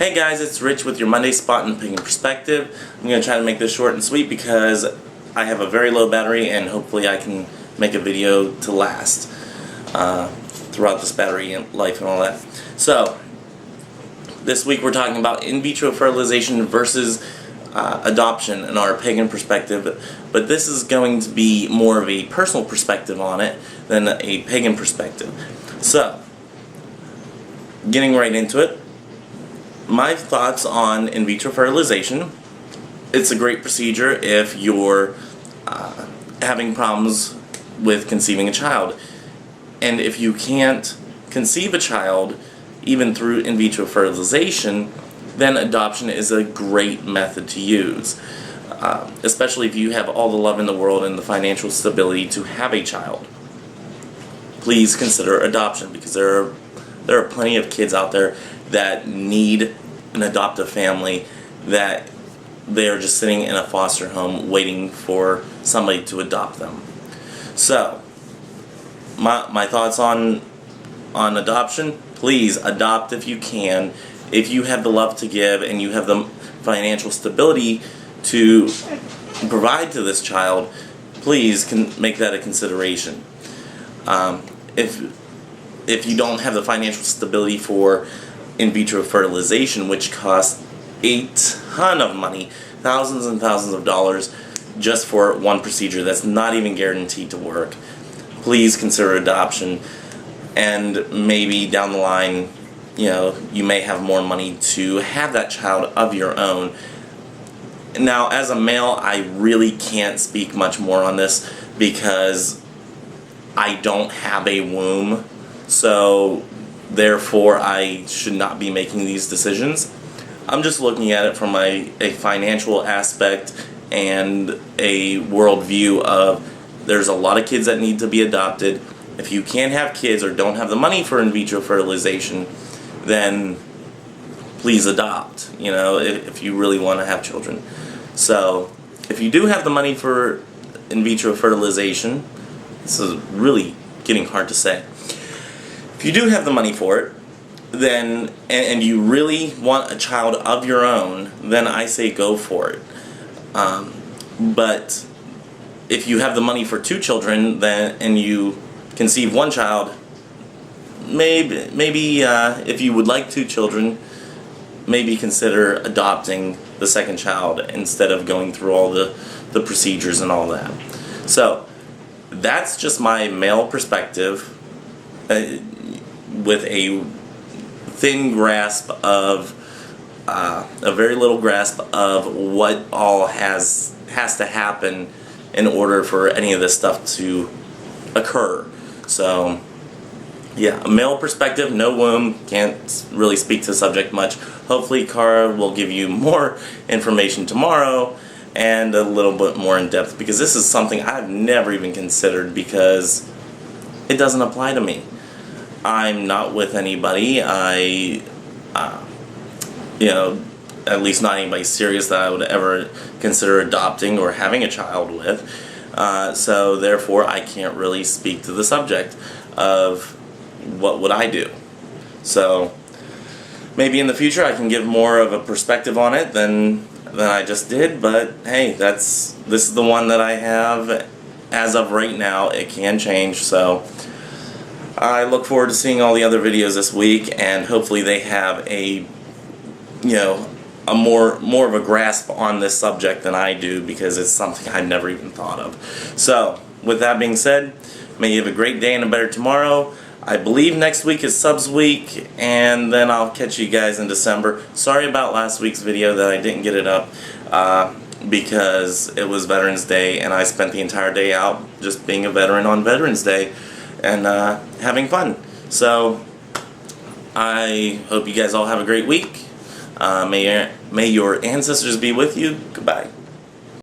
Hey guys, it's Rich with your Monday Spot and Pagan Perspective. I'm going to try to make this short and sweet because I have a very low battery and hopefully I can make a video to last throughout this battery life and all that. So, this week we're talking about in vitro fertilization versus adoption in our pagan perspective, but this is going to be more of a personal perspective on it than a pagan perspective. So, getting right into it, my thoughts on in vitro fertilization. It's a great procedure if you're having problems with conceiving a child. And if you can't conceive a child even through in vitro fertilization, then adoption is a great method to use. Especially if you have all the love in the world and the financial stability to have a child. Please consider adoption, because there are plenty of kids out there that need an adoptive family, that they're just sitting in a foster home waiting for somebody to adopt them. So, my thoughts on adoption: please adopt if you can. If you have the love to give and you have the financial stability to provide to this child, please make that a consideration. If you don't have the financial stability for in vitro fertilization, which costs a ton of money, thousands and thousands of dollars just for one procedure that's not even guaranteed to work, please consider adoption. And maybe down the line, you may have more money to have that child of your own. Now, as a male, I really can't speak much more on this because I don't have a womb, so therefore I should not be making these decisions. I'm just looking at it from a financial aspect and a worldview of there's a lot of kids that need to be adopted. If you can't have kids or don't have the money for in vitro fertilization, then please adopt, if you really want to have children. So, if you do have the money for in vitro fertilization, this is really getting hard to say. If you do have the money for it, then and you really want a child of your own, then I say go for it. But if you have the money for 2 children, and you conceive one child, maybe if you would like 2 children, maybe consider adopting the second child instead of going through all the procedures and all that. So that's just my male perspective, with a thin grasp of a very little grasp of what all has to happen in order for any of this stuff to occur. So yeah, a male perspective, no womb, can't really speak to the subject much. Hopefully Cara will give you more information tomorrow and a little bit more in depth, because this is something I've never even considered because it doesn't apply to me. I'm not with anybody. At least not anybody serious that I would ever consider adopting or having a child with. So therefore I can't really speak to the subject of what would I do. So maybe in the future I can give more of a perspective on it than I just did, but hey, this is the one that I have as of right now. It can change, so I look forward to seeing all the other videos this week, and hopefully they have a more of a grasp on this subject than I do, because it's something I've never even thought of. So, with that being said, may you have a great day and a better tomorrow. I believe next week is Subs Week, and then I'll catch you guys in December. Sorry about last week's video that I didn't get it up, because it was Veterans Day, and I spent the entire day out just being a veteran on Veterans Day and having fun. So, I hope you guys all have a great week. May your ancestors be with you. Goodbye.